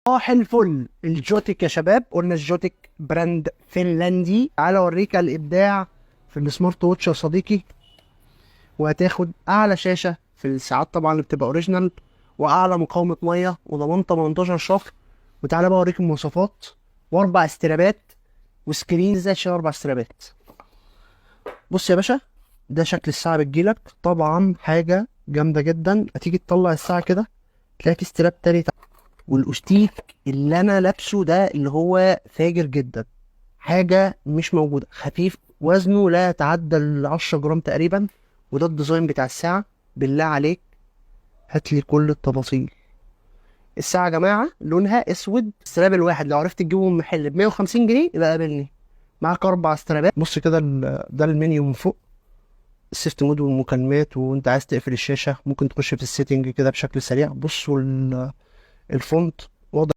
صباح الفل. الجوتيك يا شباب، قلنا الجوتيك براند فنلندي. تعالى اوريك الابداع في السمارت ووتش يا صديقي. وهتاخد اعلى شاشه في الساعات طبعا اللي بتبقى اوريجينال، واعلى مقاومه ميه، وضمان 18 شهر. وتعالى بقى اوريك المواصفات. واربع استرابات وسكرين. ازاي تشيل اربع استرابات؟ بص يا باشا، ده شكل الساعه بتجيلك. طبعا حاجه جامده جدا. هتيجي تطلع الساعه كده تلاقي في استراب تاني. والاوستيك اللي انا لابسه ده اللي هو فاجر جدا، حاجه مش موجوده. خفيف، وزنه لا يتعدى ال 10 جرام تقريبا. وده الديزاين بتاع الساعه. بالله عليك هات لي كل التفاصيل. الساعه يا جماعه لونها اسود. الستراب الواحد لو عرفت تجيبه من محل ب 150 جنيه يبقى قابلني. معاك اربع استرابات. بص كده ده المنيو من فوق. السيفت مود والمكالمات، وانت عايز تقفل الشاشه ممكن تخش في السيتنج كده بشكل سريع. بصوا الفونت واضح.